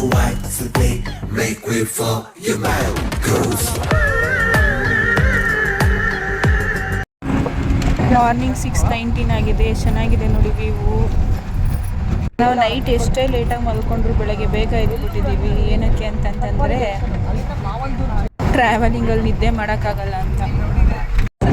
to white today. Make way for your mangoes. Morning 6:19 ಆಗಿದೆ. ಚೆನ್ನಾಗಿದೆ ನೋಡಿ ವ್ಯೂ. ನಾವು ನೈಟ್ ಎಷ್ಟೇ ಲೇಟಾಗಿ ಮಲ್ಕೊಂಡ್ರು ಬೆಳಗ್ಗೆ ಬೇಗ ಎದ್ಬಿಟ್ಟಿದ್ದೀವಿ. ಏನಕ್ಕೆ ಅಂತಂತಂದರೆ ಟ್ರಾವೆಲಿಂಗಲ್ಲಿ ನಿದ್ದೆ ಮಾಡೋಕ್ಕಾಗಲ್ಲ ಅಂತ.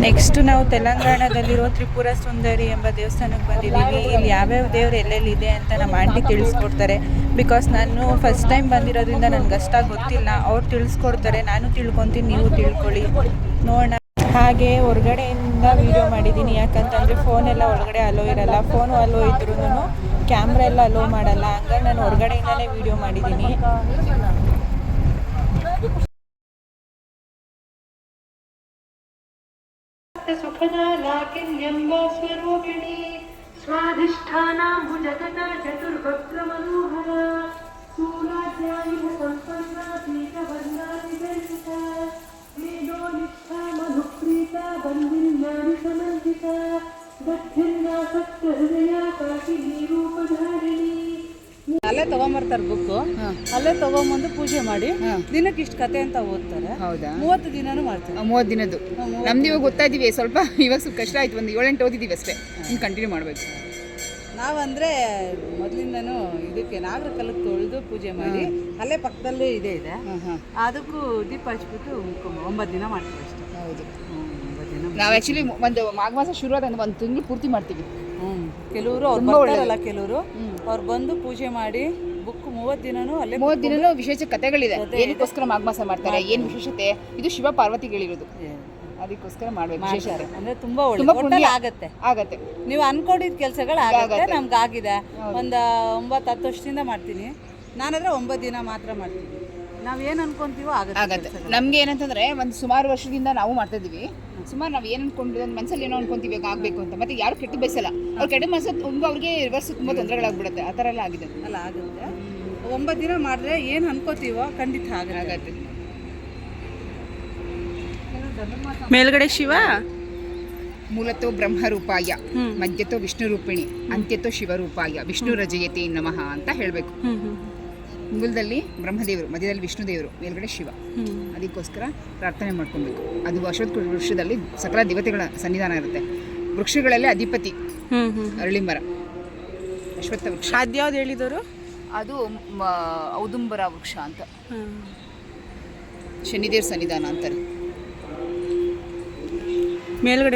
ನೆಕ್ಸ್ಟ್ ನಾವು ತೆಲಂಗಾಣದಲ್ಲಿರೋ ತ್ರಿಪುರ ಸುಂದರಿ ಎಂಬ ದೇವಸ್ಥಾನಕ್ಕೆ ಬಂದಿದ್ದೀವಿ. ಇಲ್ಲಿ ಯಾವ್ಯಾವ ದೇವ್ರು ಎಲ್ಲೆಲ್ಲಿ ಇದೆ ಅಂತ ನಮ್ಮ ಆಂಟಿ ತಿಳಿಸ್ಕೊಡ್ತಾರೆ. ಬಿಕಾಸ್ ನಾನು ಫಸ್ಟ್ ಟೈಮ್ ಬಂದಿರೋದ್ರಿಂದ ನನಗೆ ಅಷ್ಟಾಗಿ ಗೊತ್ತಿಲ್ಲ. ಅವ್ರು ತಿಳಿಸ್ಕೊಡ್ತಾರೆ, ನಾನು ತಿಳ್ಕೊತೀನಿ, ನೀವು ತಿಳ್ಕೊಳ್ಳಿ. ನೋಡೋಣ. ಹಾಗೆ ಹೊರಗಡೆಯಿಂದ ವೀಡಿಯೋ ಮಾಡಿದ್ದೀನಿ. ಯಾಕಂತಂದರೆ ಫೋನೆಲ್ಲ ಒಳಗಡೆ ಅಲೋ ಇರಲ್ಲ. ಫೋನು ಅಲೋ ಇದ್ರೂ ಕ್ಯಾಮ್ರಾ ಎಲ್ಲ ಅಲೋ ಮಾಡಲ್ಲ. ಹಂಗಾಗಿ ನಾನು ಹೊರಗಡೆಯಿಂದಲೇ ವೀಡಿಯೋ ಮಾಡಿದ್ದೀನಿ. ಸುಖದಾಲಾಕಿನ್ಯಂಬ ಸ್ವರೂಪಿಣಿ ಸ್ವಾಧಿಷ್ಠಾನಾಂಬುಜಗತ ಚತುರ್ಭದ್ರ ಮನೋಹರ ಸೂರಾಧ್ಯಾಯ ಸಂಪನ್ನ ಪೀಠವರ್ಣಾಧಿಗರ್ಹಿತ ಮೇಧೋನಿಷ್ಠ ಮಧುಪ್ರೀತ ಬಂದಿನ್ಯಾನಿ ಸಮರ್ಜಿತ ದಕ್ಷಿಣಾಸಕ್ತ ಹೃದಯ ಕಾಕಿನಿ ರೂಪಧಾರಿಣಿ. ಅಲ್ಲೇ ತಗೊಂಬರ್ತಾರೆ ಬುಕ್ಕು, ಅಲ್ಲೇ ತಗೊಂಬಂದು ಪೂಜೆ ಮಾಡಿ ದಿನಕ್ಕೆ ಇಷ್ಟು ಕತೆ ಅಂತ ಓದ್ತಾರೆ. ಹೌದಾ? 30 ದಿನನೂ ಮಾಡ್ತಾರೆ. 30 ದಿನದ್ದು ನಮ್ದು ಇವಾಗ ಗೊತ್ತಾಯಿದ್ದೀವಿ. ಸ್ವಲ್ಪ ಇವಾಗ ಸ್ವಲ್ಪ ಕಷ್ಟ ಆಯ್ತು. ಒಂದು 7-8 ಓದಿದ್ದೀವಿ ಅಷ್ಟೇ. ಇನ್ನು ಕಂಟಿನ್ಯೂ ಮಾಡಬೇಕು. ನಾವಂದರೆ ಮೊದಲಿಂದನೂ ಇದಕ್ಕೆ ನಾಗರಕಲ್ಲಕ್ಕೆ ತೊಳೆದು ಪೂಜೆ ಮಾಡಿ ಅಲ್ಲೇ ಪಕ್ಕದಲ್ಲೇ ಇದೆ ಅದಕ್ಕೂ ದೀಪ ಹಚ್ಬಿಟ್ಟು 9 ದಿನ ಮಾಡ್ತೀವಿ ಅಷ್ಟೇ. ಹೌದು, 9 ದಿನ. ನಾವು ಆ್ಯಕ್ಚುಲಿ ಒಂದು ಮಾಘ ಮಾಸ ಶುರುವಾದ 1 ತಿಂಗಳು ಪೂರ್ತಿ ಮಾಡ್ತೀವಿ. ಕೆಲವರು ಅವ್ರು ಬರ್ತಾರಲ್ಲ, ಕೆಲವರು ಅವ್ರು ಬಂದು ಪೂಜೆ ಮಾಡಿ ಬುಕ್ 30 ದಿನನೂ ಅಲ್ಲೇ 30 ದಿನನೂ ವಿಶೇಷ ಕಥೆಗಳಿದೆ. ಏನಕ್ಕೋಸ್ಕರ ಮಾಘ ಮಾಸ ಮಾಡ್ತಾರೆ, ಏನು ವಿಶೇಷತೆ, ಇದು ಶಿವ ಪಾರ್ವತಿಗಳಿರೋದು. ಅದಕ್ಕೋಸ್ಕರ ಮಾಡ್ಬೇಕು. ವಿಶೇಷ ಅಂದರೆ ತುಂಬ ಒಳ್ಳೆ ಆಗತ್ತೆ. ನೀವು ಅನ್ಕೊಂಡಿದ್ದ ಕೆಲಸಗಳು ಆಗತ್ತೆ. ನಮ್ಗೆ ಆಗಿದೆ. ಒಂದು 9-10 ವರ್ಷದಿಂದ ಮಾಡ್ತೀನಿ. ನಾನಾದರೆ 9 ದಿನ ಮಾತ್ರ ಮಾಡ್ತೀನಿ. ನಾವೇನು ಅನ್ಕೊಂತೀವೋ ಆಗತ್ತೆ. ನಮಗೆ ಏನಂತಂದರೆ ಒಂದು ಸುಮಾರು ವರ್ಷದಿಂದ ನಾವು ಮಾಡ್ತಾಯಿದ್ದೀವಿ. ಸುಮಾರು ನಾವು ಏನು ಅನ್ಕೊಂಡಿದ್ವಿ, ಒಂದು ಮನಸ್ಸಲ್ಲಿ ಏನೋ ಅನ್ಕೊಂತೀವಿ ಆಗಬೇಕು ಅಂತ. ಮತ್ತು ಯಾರು ಕೆಟ್ಟು ಬಯಸಲ್ಲ. ಅವ್ರು ಕೆಟ್ಟ ಮನಸ್ಸು ತುಂಬ ಅವ್ರಿಗೆ ರಿವರ್ಸ್ ತುಂಬ ತೊಂದರೆಗಳಾಗ್ಬಿಡುತ್ತೆ. ಆ ಥರ ಎಲ್ಲ ಆಗಿದೆ. ಅಲ್ಲ ಆಗುತ್ತೆ. 9 ದಿನ ಮಾಡಿದ್ರೆ ಏನು ಅನ್ಕೋತೀವೋ ಖಂಡಿತ ಆಗತ್ತೆ. ಮೇಲ್ಗಡೆ ಶಿವ ಮೂಲತೋ ಬ್ರಹ್ಮರೂಪಾಯ, ಮಧ್ಯತೋ ವಿಷ್ಣು ರೂಪಿಣಿ, ಅಂತ್ಯತೋ ಶಿವರೂಪಾಯ, ವಿಷ್ಣು ರಜಯತೆ ನಮಃ ಅಂತ ಹೇಳಬೇಕು. ಮೂಲದಲ್ಲಿ ಬ್ರಹ್ಮದೇವರು, ಮಧ್ಯದಲ್ಲಿ ವಿಷ್ಣು ದೇವರು, ಮೇಲ್ಗಡೆ ಶಿವ. ಅದಕ್ಕೋಸ್ಕರ ಪ್ರಾರ್ಥನೆ ಮಾಡ್ಕೊಬೇಕು. ಅದು ವೃಕ್ಷದಲ್ಲಿ ಸಕಲ ದೇವತೆಗಳ ಸನ್ನಿಧಾನ ಇರುತ್ತೆ. ವೃಕ್ಷಗಳಲ್ಲಿ ಅಧಿಪತಿ ಅರಳಿ ಮರ, ಅಶ್ವತ್ಥ ವೃಕ್ಷ. ಅದ್ಯಾವ್ದು ಹೇಳಿದವರು? ಅದು ಔದುಂಬರ ವೃಕ್ಷ ಅಂತ. ಶನಿದೇವ್ರ ಸನ್ನಿಧಾನ ಅಂತಾರೆ. ಮೇಲ್ಗಡೆ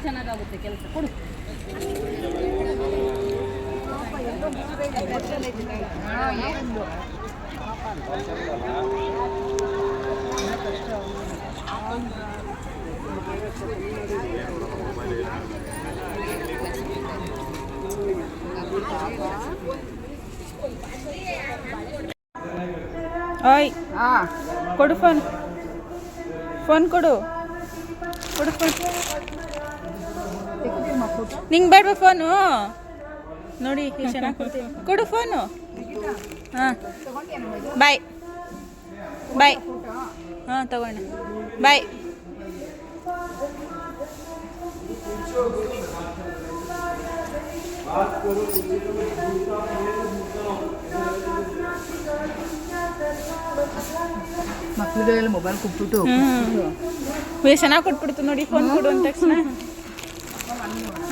ಚೆನ್ನಾಗಾಗುತ್ತೆ ಕೆಲಸ. ಕೊಡು. ಓಯ್ ಕೊಡು ಫೋನ್. ಫೋನ್ ಕೊಡು. ಕೊಡು ಫೋನ್. ನಿಂಗೆ ಬೇಡವಾ ಫೋನು? ನೋಡಿ ಚೆನ್ನಾಗಿ ಕೊಡ್ತೀನಿ. ಕೊಡು ಫೋನು. ಹಾಂ ಬಾಯ್ ಬಾಯ್. ಹಾಂ ತಗೋಣ. ಬಾಯ್. ಮಕ್ಕಳಿಗೆಲ್ಲ ಮೊಬೈಲ್ ಕೊಟ್ಬಿಟ್ಟು ಚೆನ್ನಾಗಿ ಕೊಟ್ಬಿಡ್ತು ನೋಡಿ. ಫೋನ್ ಕೊಡು ಅಂದ ತಕ್ಷಣ.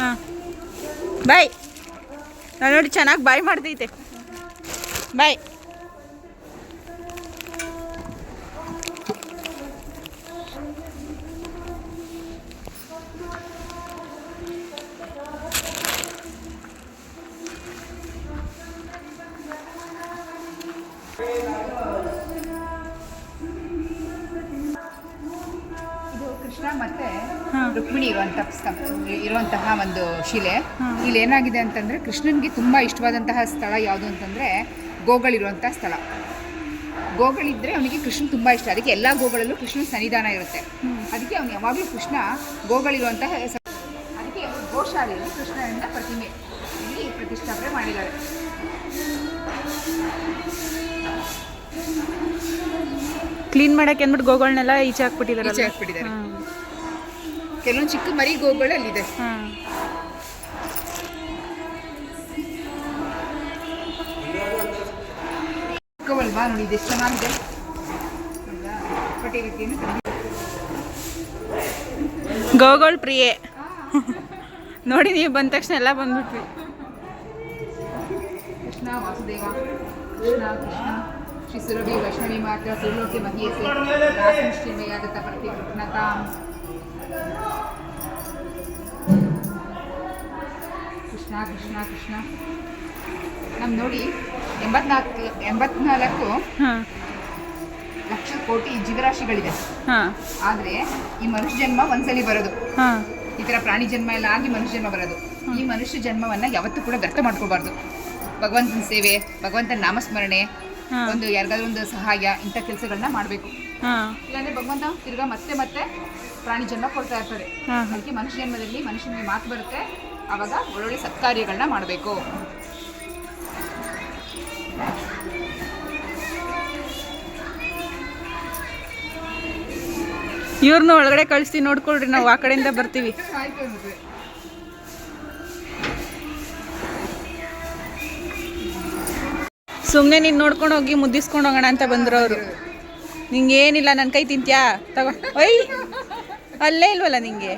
ಹಾಂ ಬಾಯ್. ನಾನು ನೋಡಿ ಚೆನ್ನಾಗಿ ಬಾಯ್ ಮಾಡ್ದೈತೆ. ಬಾಯ್. ಕೃಷ್ಣ ಮತ್ತೆ ರುಕ್ಮಿಣಿ ಇರುವಂತಹ ಒಂದು ಶಿಲೆ. ಇಲ್ಲಿ ಏನಾಗಿದೆ ಅಂತಂದ್ರೆ ಕೃಷ್ಣನ್ಗೆ ತುಂಬಾ ಇಷ್ಟವಾದಂತಹ ಸ್ಥಳ ಯಾವುದು ಅಂತಂದ್ರೆ ಗೋಗಳಿರುವಂತಹ ಸ್ಥಳ. ಗೋಗಳಿದ್ರೆ ಅವನಿಗೆ ಕೃಷ್ಣ ತುಂಬಾ ಇಷ್ಟ. ಅದಕ್ಕೆ ಎಲ್ಲ ಗೋಗಳಲ್ಲೂ ಕೃಷ್ಣನ ಸನ್ನಿಧಾನ ಇರುತ್ತೆ. ಅದಕ್ಕೆ ಅವನು ಯಾವಾಗಲೂ ಕೃಷ್ಣ ಗೋಗಳಿರುವಂತಹ ಅದಕ್ಕೆ ಗೋಶಾಲೆಯಲ್ಲಿ ಕೃಷ್ಣನಿಂದ ಪ್ರತಿಮೆ ಇಲ್ಲಿ ಪ್ರತಿಷ್ಠಾಪನೆ ಮಾಡಿದ್ದಾರೆ. ಕ್ಲೀನ್ ಮಾಡಕ್ಕೆ ಅಂದ್ಬಿಟ್ಟು ಗೋಗಳನ್ನೆಲ್ಲ ಈಚೆ ಹಾಕ್ಬಿಟ್ಟಿದ್ದಾರೆ. ಕೆಲವೊಂದು ಚಿಕ್ಕ ಮರಿ ಗೋಗಳು ಅಲ್ಲಿದೆ. ಚಿಕ್ಕವಲ್ವಾ ನೋಡಿ, ಇದು ಎಷ್ಟು ಚೆನ್ನಾಗಿದೆ. ಗೋಗಳು ಪ್ರಿಯೆ ನೋಡಿ, ನೀವು ಬಂದ ತಕ್ಷಣ ಎಲ್ಲ ಬಂದ್ಬಿಟ್ವಿ. ಕೃಷ್ಣ ವಾಸುದೇವ ಕೃಷ್ಣ ಕೃಷ್ಣ ಶ್ರೀ ಸುರಭಿ ವೈಷ್ಣವಿ ಮಾತ್ರ ಸುರ್ಲೋಕೆ ಮಹಿಯಸೆ ರಾಸನಿಷ್ಠಿಮೆಯಾದತ್ತ ಪ್ರತಿ ಕೃಷ್ಣತಾಂ ಕೃಷ್ಣ ಕೃಷ್ಣ ಕೃಷ್ಣ. ನಮ್ ನೋಡಿ 84 ಲಕ್ಷ ಕೋಟಿ ಜೀವರಾಶಿಗಳಿದೆ. ಆದ್ರೆ ಈ ಮನುಷ್ಯ ಜನ್ಮ ಒಂದ್ಸಲಿ ಬರೋದು. ಈ ತರ ಪ್ರಾಣಿ ಜನ್ಮ ಎಲ್ಲ ಆಗಿ ಮನುಷ್ಯ ಜನ್ಮ ಬರೋದು. ಈ ಮನುಷ್ಯ ಜನ್ಮವನ್ನ ಯಾವತ್ತೂ ಕೂಡ ವ್ಯರ್ಥ ಮಾಡ್ಕೋಬಾರ್ದು. ಭಗವಂತನ ಸೇವೆ, ಭಗವಂತನ ನಾಮಸ್ಮರಣೆ, ಒಂದು ಯಾರಿಗಾದ್ರೂ ಒಂದು ಸಹಾಯ, ಇಂಥ ಕೆಲಸಗಳನ್ನ ಮಾಡಬೇಕು. ಇಲ್ಲಾಂದ್ರೆ ಭಗವಂತ ತಿರ್ಗಾ ಮತ್ತೆ ಮತ್ತೆ ಪ್ರಾಣಿ ಜನ್ಮ ಕೊಡ್ತಾ ಇರ್ತಾರೆ. ಅದಕ್ಕೆ ಮನುಷ್ಯ ಜನ್ಮದಲ್ಲಿ ಮನುಷ್ಯನಿಗೆ ಮಾತು ಬರುತ್ತೆ, ಆವಾಗ ಒಳ್ಳೊಳ್ಳೆ ಸತ್ಕಾರ್ಯಗಳನ್ನ ಮಾಡಬೇಕು. ಇವ್ರನ್ನ ಒಳಗಡೆ ಕಳಿಸ್ತೀವಿ, ನೋಡ್ಕೊಳ್ರಿ, ನಾವು ಆ ಕಡೆಯಿಂದ ಬರ್ತೀವಿ. ಸುಮ್ಮನೆ ನೀನು ನೋಡ್ಕೊಂಡು ಹೋಗಿ ಮುದ್ದಿಸ್ಕೊಂಡು ಹೋಗೋಣ ಅಂತ ಬಂದ್ರು ಅವರು. ನಿಂಗೆ ಏನಿಲ್ಲ, ನನ್ನ ಕೈ ತಿಂತ್ಯಾ ತಗೋ. ಒಯ್ ಅಲ್ಲೇ ಇಲ್ವಲ್ಲ ನಿಂಗೆ,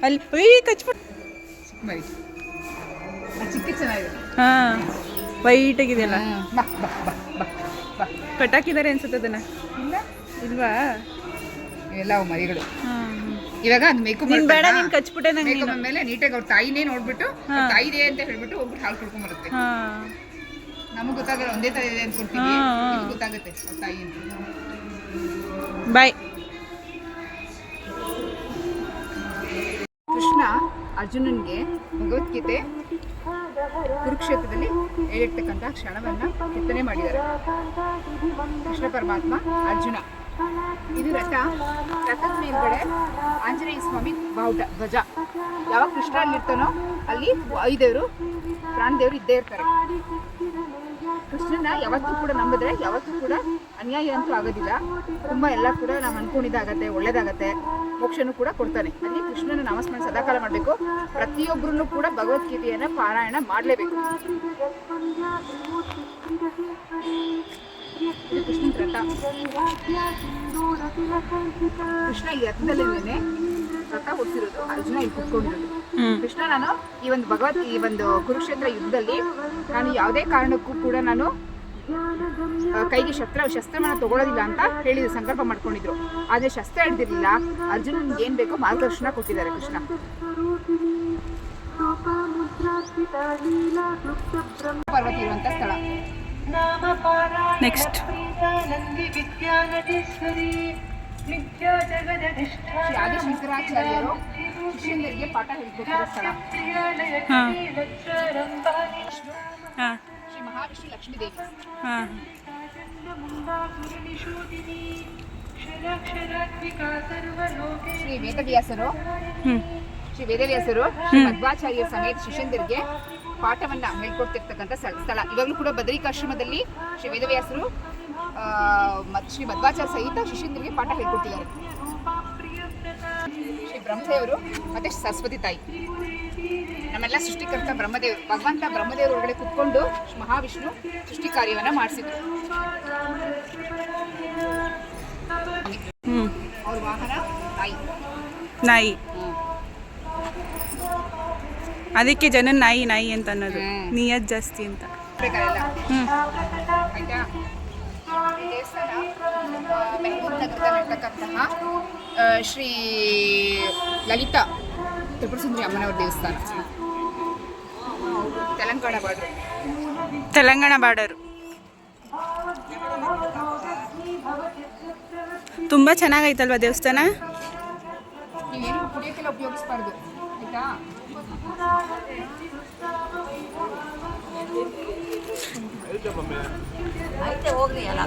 ಅಲ್ಲಿ ಒಯ್ ಕಚ್ಬಿಟ್ಟು. ಹಾಂ, ವೈಟಾಗಿದೆಯಲ್ಲ. ಕಟ್ಟಾಕಿದ್ದಾರೆ ಅನ್ಸುತ್ತೆ ಅದನ್ನ. ಇಲ್ವಾ? ಇವೆಲ್ಲ ಅವು ಮರಿಗಳು. ಇವಾಗ ಅದು ಮೇಕಪ್ ಬೇಡ, ನೀನು ಕಚ್ಬಿಟ್ಟೆ. ನಂಗೆ ಮೇಲೆ ನೀಟಾಗಿ ಅವ್ರ ತಾಯಿನೇ ನೋಡ್ಬಿಟ್ಟು ತಾಯಿದೆ ಅಂತ ಹೇಳ್ಬಿಟ್ಟು ಹೋಗ್ಬಿಟ್ಟು ಹಾಲು ಕುಡ್ಕೊಂಡ್ ಬರುತ್ತೆ. ನಮಗೆ ಗೊತ್ತಾಗಲ್ಲ, ಒಂದೇ ತರ ಇದೆ ಅನ್ಕೊಳ್ತೀವಿ, ಗೊತ್ತಾಗುತ್ತೆ ಅವ್ರ ತಾಯಿ ಅಂತ. ಬಾಯ್. ಕೃಷ್ಣ ಅರ್ಜುನನ್ಗೆ ಭಗವದ್ಗೀತೆ ಕುರುಕ್ಷೇತ್ರದಲ್ಲಿ ಹೇಳಿರ್ತಕ್ಕಂಥ ಕ್ಷಣವನ್ನ ಕೆತ್ತನೆ ಮಾಡಿದ್ದಾರೆ. ಕೃಷ್ಣ ಪರಮಾತ್ಮ ಅರ್ಜುನ, ಇದು ರಥದ ಮೇಲ್ಗಡೆ ಆಂಜನೇಯ ಸ್ವಾಮಿ ಬಾವುಟ ಧ್ವಜ. ಯಾವಾಗ ಕೃಷ್ಣ ಅಲ್ಲಿರ್ತಾನೋ ಅಲ್ಲಿ ವಾಯುದೇವರು ಪ್ರಾಣದೇವರು ಇದ್ದೇ ಇರ್ತಾರೆ. ಕೃಷ್ಣನ ಯಾವತ್ತೂ ಕೂಡ ನಂಬಿದ್ರೆ ಯಾವತ್ತೂ ಕೂಡ ಅನ್ಯಾಯ ಅಂತೂ ಆಗೋದಿಲ್ಲ. ತುಂಬಾ ಎಲ್ಲ ಕೂಡ ನಾವು ಅನ್ಕೊಂಡಿದ್ದಾಗತ್ತೆ, ಒಳ್ಳೇದಾಗತ್ತೆ, ಮೋಕ್ಷನೂ ಕೂಡ ಕೊಡ್ತಾನೆ. ಅಲ್ಲಿ ಕೃಷ್ಣನ ನಾಮಸ್ಮರಣೆ ಸದಾಕಾಲ ಮಾಡಬೇಕು. ಪ್ರತಿಯೊಬ್ಬರೂ ಕೂಡ ಭಗವದ್ಗೀತೆಯನ್ನ ಪಾರಾಯಣ ಮಾಡಲೇಬೇಕು. ಕೃಷ್ಣನ ರಥ. ಕೃಷ್ಣ ಈ ರಥದಲ್ಲೇನೆ ರಥ ಓಡಿಸಿರೋದು, ಅರ್ಜುನ ಇಲ್ಲಿ ಕುತ್ಕೊಂಡಿರೋದು. ಕೃಷ್ಣ, ನಾನು ಈ ಒಂದು ಕುರುಕ್ಷೇತ್ರ ಯುದ್ಧದಲ್ಲಿ ನಾನು ಯಾವುದೇ ಕಾರಣಕ್ಕೂ ಕೂಡ ನಾನು ಕೈಗೆ ಶಸ್ತ್ರವನ್ನ ತಗೊಳ್ಳೋದಿಲ್ಲ ಅಂತ ಹೇಳಿ ಸಂಕಲ್ಪ ಮಾಡ್ಕೊಂಡಿದ್ರು. ಆದ್ರೆ ಶಸ್ತ್ರ ಹಿಡಿದಿರ್ಲಿಲ್ಲ. ಅರ್ಜುನನ್ಗೆ ಏನ್ ಬೇಕೋ ಮಾರ್ಗದರ್ಶನ ಕೊಟ್ಟಿದ್ದಾರೆ ಕೃಷ್ಣ. ಪರ್ವತ ಇರುವಂತ ಸ್ಥಳ. ನೆಕ್ಸ್ಟ್ ಶ್ರೀ ಆದಿಶಂಕರಾಚಾರ್ಯರು ಶಿಷ್ಯಂದರಿಗೆ ಪಾಠ ಹೇಳ್ಕೊಟ್ಟಿರೋ ಸ್ಥಳ. ಶ್ರೀ ಮಹಾವಿಷ್ಣು ಲಕ್ಷ್ಮೀ ದೇವಿ. ಶ್ರೀ ವೇದವ್ಯಾಸರು ಶ್ರೀ ಮಧ್ವಾಚಾರ್ಯರ ಸಮೇತ ಶಿಷ್ಯಂದರಿಗೆ ಪಾಠವನ್ನ ಹೇಳ್ಕೊಡ್ತಿರ್ತಕ್ಕಂಥ ಸ್ಥಳ. ಇವಾಗಲೂ ಕೂಡ ಬದರಿಕಾಶ್ರಮದಲ್ಲಿ ಶ್ರೀ ವೇದವ್ಯಾಸರು ಶ್ರೀ ಮಧ್ವಾಚಾರ್ಯ ಸಹಿತ ಶಿಷ್ಯಂದರಿಗೆ ಪಾಠ ಹೇಳ್ಕೊಟ್ಟಿದ್ದಾರೆ. ಶ್ರೀ ಬ್ರಹ್ಮದೇವರು ಮತ್ತೆ ಸರಸ್ವತಿ ತಾಯಿ, ನಮ್ಮೆಲ್ಲ ಸೃಷ್ಟಿಕರ್ತ ಬ್ರಹ್ಮದೇವರು. ಭಗವಂತ ಬ್ರಹ್ಮದೇವರು ಒಳಗಡೆ ಕುತ್ಕೊಂಡು ಮಹಾವಿಷ್ಣು ಸೃಷ್ಟಿ ಕಾರ್ಯವನ್ನ ಮಾಡಿಸಿದ್ರು. ಅವ್ರ ವಾಹನ ನಾಯಿ. ಅದಕ್ಕೆ ಜನ ನಾಯಿ ನಾಯಿ ಅಂತ ಅನ್ನೋದು, ನಿಯತ್ ಜಾಸ್ತಿ ಅಂತ. ಆಯ್ತಾ? ದೇವಸ್ಥಾನ ಮೆಹಬೂಬ್ ನಗರದಲ್ಲಿರ್ತಕ್ಕಂತಹ ಶ್ರೀ ಲಲಿತಾ ತ್ರಿಪುರ ಸುಂದರಿ ಅಮ್ಮನವ್ರ ದೇವಸ್ಥಾನ. ತೆಲಂಗಾಣ ಬಾರ್ಡರು. ತುಂಬ ಚೆನ್ನಾಗೈತಲ್ವಾ ದೇವಸ್ಥಾನ? ಉಪಯೋಗಿಸ್ಬಾರ್ದು ಆಯ್ತಾ. ಹೋಗ್ರಿ ಅಲ್ಲ